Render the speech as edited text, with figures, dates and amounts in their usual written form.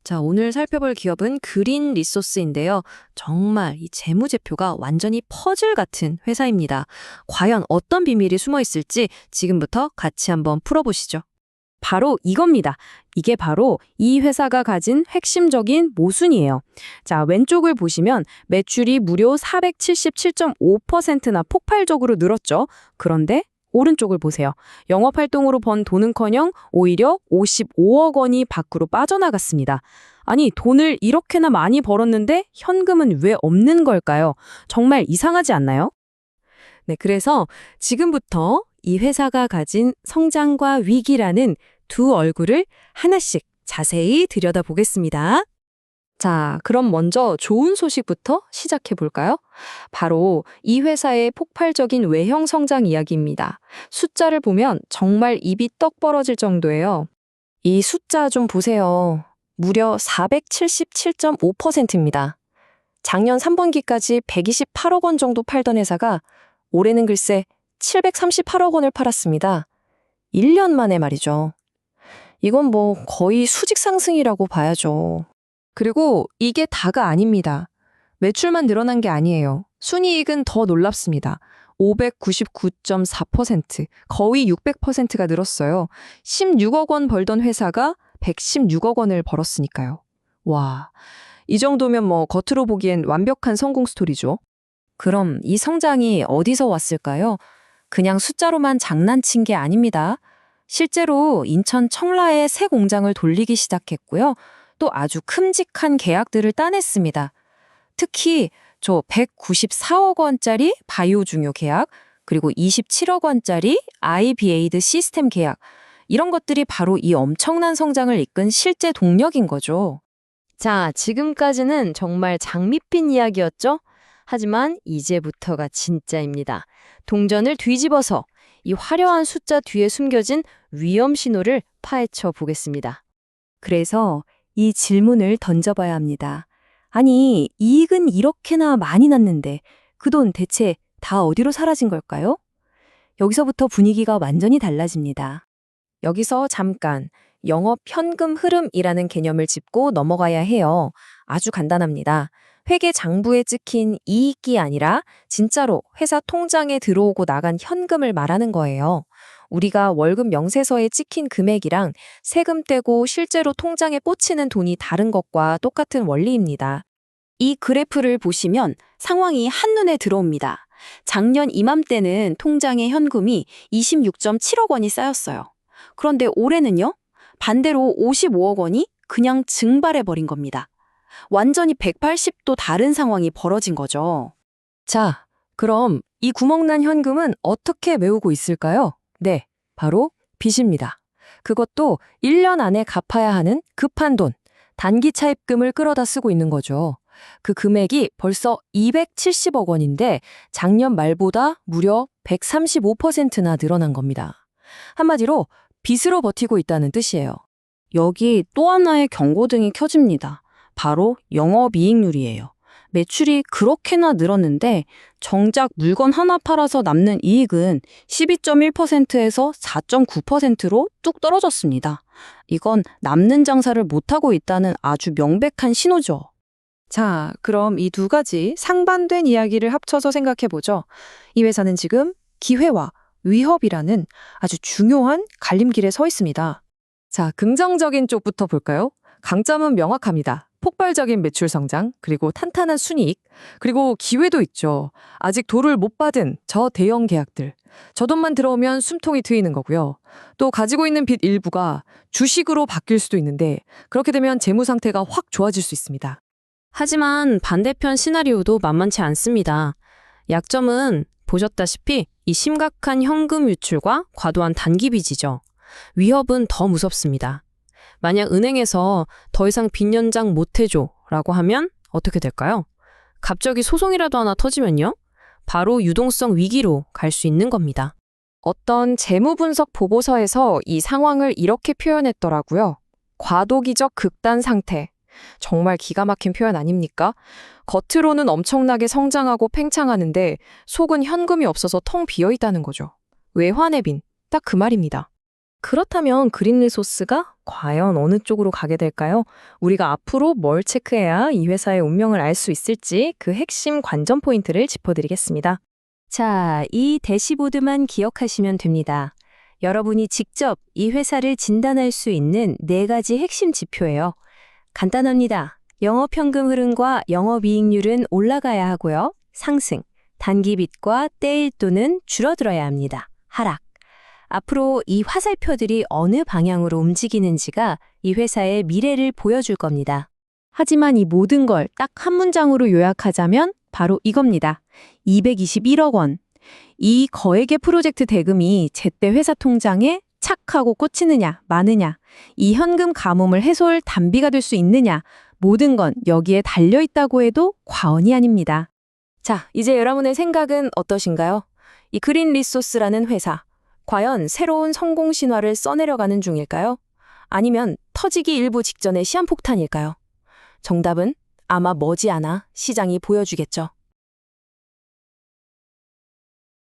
자, 오늘 살펴볼 기업은 그린 리소스인데요. 정말 이 재무제표가 완전히 퍼즐 같은 회사입니다. 과연 어떤 비밀이 숨어 있을지 지금부터 같이 한번 풀어보시죠. 바로 이겁니다. 이게 바로 이 회사가 가진 핵심적인 모순이에요. 자, 왼쪽을 보시면 매출이 무려 477.5%나 폭발적으로 늘었죠. 그런데 오른쪽을 보세요. 영업활동으로 번 돈은커녕 오히려 55억 원이 밖으로 빠져나갔습니다. 아니, 돈을 이렇게나 많이 벌었는데 현금은 왜 없는 걸까요? 정말 이상하지 않나요? 네, 그래서 지금부터 이 회사가 가진 성장과 위기라는 두 얼굴을 하나씩 자세히 들여다보겠습니다. 자, 그럼 먼저 좋은 소식부터 시작해 볼까요? 바로 이 회사의 폭발적인 외형 성장 이야기입니다. 숫자를 보면 정말 입이 떡 벌어질 정도예요. 이 숫자 좀 보세요. 무려 477.5%입니다. 작년 3분기까지 128억 원 정도 팔던 회사가 올해는 글쎄 738억 원을 팔았습니다. 1년 만에 말이죠. 이건 뭐 거의 수직 상승이라고 봐야죠. 그리고 이게 다가 아닙니다. 매출만 늘어난 게 아니에요. 순이익은 더 놀랍습니다. 599.4%, 거의 600%가 늘었어요. 16억 원 벌던 회사가 116억 원을 벌었으니까요. 와, 이 정도면 뭐 겉으로 보기엔 완벽한 성공 스토리죠. 그럼 이 성장이 어디서 왔을까요? 그냥 숫자로만 장난친 게 아닙니다. 실제로 인천 청라에 새 공장을 돌리기 시작했고요. 또 아주 큼직한 계약들을 따냈습니다. 특히 저 194억 원짜리 바이오 중요 계약, 그리고 27억 원짜리 아이비에이드 시스템 계약, 이런 것들이 바로 이 엄청난 성장을 이끈 실제 동력인 거죠. 자, 지금까지는 정말 장밋빛 이야기였죠? 하지만 이제부터가 진짜입니다. 동전을 뒤집어서 이 화려한 숫자 뒤에 숨겨진 위험 신호를 파헤쳐 보겠습니다. 그래서 이 질문을 던져봐야 합니다. 아니, 이익은 이렇게나 많이 났는데 그 돈 대체 다 어디로 사라진 걸까요? 여기서부터 분위기가 완전히 달라집니다. 여기서 잠깐 영업 현금 흐름이라는 개념을 짚고 넘어가야 해요. 아주 간단합니다. 회계 장부에 찍힌 이익이 아니라 진짜로 회사 통장에 들어오고 나간 현금을 말하는 거예요. 우리가 월급 명세서에 찍힌 금액이랑 세금 떼고 실제로 통장에 꽂히는 돈이 다른 것과 똑같은 원리입니다. 이 그래프를 보시면 상황이 한눈에 들어옵니다. 작년 이맘때는 통장에 현금이 26.7억 원이 쌓였어요. 그런데 올해는요? 반대로 55억 원이 그냥 증발해버린 겁니다. 완전히 180도 다른 상황이 벌어진 거죠. 자, 그럼 이 구멍난 현금은 어떻게 메우고 있을까요? 네, 바로 빚입니다. 그것도 1년 안에 갚아야 하는 급한 돈, 단기 차입금을 끌어다 쓰고 있는 거죠. 그 금액이 벌써 270억 원인데 작년 말보다 무려 135%나 늘어난 겁니다. 한마디로 빚으로 버티고 있다는 뜻이에요. 여기 또 하나의 경고등이 켜집니다. 바로 영업이익률이에요. 매출이 그렇게나 늘었는데 정작 물건 하나 팔아서 남는 이익은 12.1%에서 4.9%로 뚝 떨어졌습니다. 이건 남는 장사를 못하고 있다는 아주 명백한 신호죠. 자, 그럼 이 두 가지 상반된 이야기를 합쳐서 생각해보죠. 이 회사는 지금 기회와 위협이라는 아주 중요한 갈림길에 서 있습니다. 자, 긍정적인 쪽부터 볼까요? 강점은 명확합니다. 폭발적인 매출 성장, 그리고 탄탄한 순이익, 그리고 기회도 있죠. 아직 도를 못 받은 저대형 계약들. 저 돈만 들어오면 숨통이 트이는 거고요. 또 가지고 있는 빚 일부가 주식으로 바뀔 수도 있는데 그렇게 되면 재무 상태가 확 좋아질 수 있습니다. 하지만 반대편 시나리오도 만만치 않습니다. 약점은 보셨다시피 이 심각한 현금 유출과 과도한 단기 빚이죠. 위협은 더 무섭습니다. 만약 은행에서 더 이상 빚 연장 못 해줘 라고 하면 어떻게 될까요? 갑자기 소송이라도 하나 터지면요? 바로 유동성 위기로 갈 수 있는 겁니다. 어떤 재무분석 보고서에서 이 상황을 이렇게 표현했더라고요. 과도기적 극단 상태. 정말 기가 막힌 표현 아닙니까? 겉으로는 엄청나게 성장하고 팽창하는데 속은 현금이 없어서 텅 비어 있다는 거죠. 외환의 빈, 딱 그 말입니다. 그렇다면 그린 리소스가 과연 어느 쪽으로 가게 될까요? 우리가 앞으로 뭘 체크해야 이 회사의 운명을 알 수 있을지 그 핵심 관전 포인트를 짚어드리겠습니다. 자, 이 대시보드만 기억하시면 됩니다. 여러분이 직접 이 회사를 진단할 수 있는 4가지 핵심 지표예요. 간단합니다. 영업현금 흐름과 영업이익률은 올라가야 하고요. 상승, 단기빚과 떼일도는 줄어들어야 합니다. 하락. 앞으로 이 화살표들이 어느 방향으로 움직이는지가 이 회사의 미래를 보여줄 겁니다. 하지만 이 모든 걸 딱 한 문장으로 요약하자면 바로 이겁니다. 221억 원. 이 거액의 프로젝트 대금이 제때 회사 통장에 착 하고 꽂히느냐, 마느냐, 이 현금 가뭄을 해소할 단비가 될 수 있느냐, 모든 건 여기에 달려 있다고 해도 과언이 아닙니다. 자, 이제 여러분의 생각은 어떠신가요? 이 그린 리소스라는 회사, 과연 새로운 성공 신화를 써내려가는 중일까요? 아니면 터지기 일부 직전의 시한폭탄일까요? 정답은 아마 머지않아 시장이 보여주겠죠.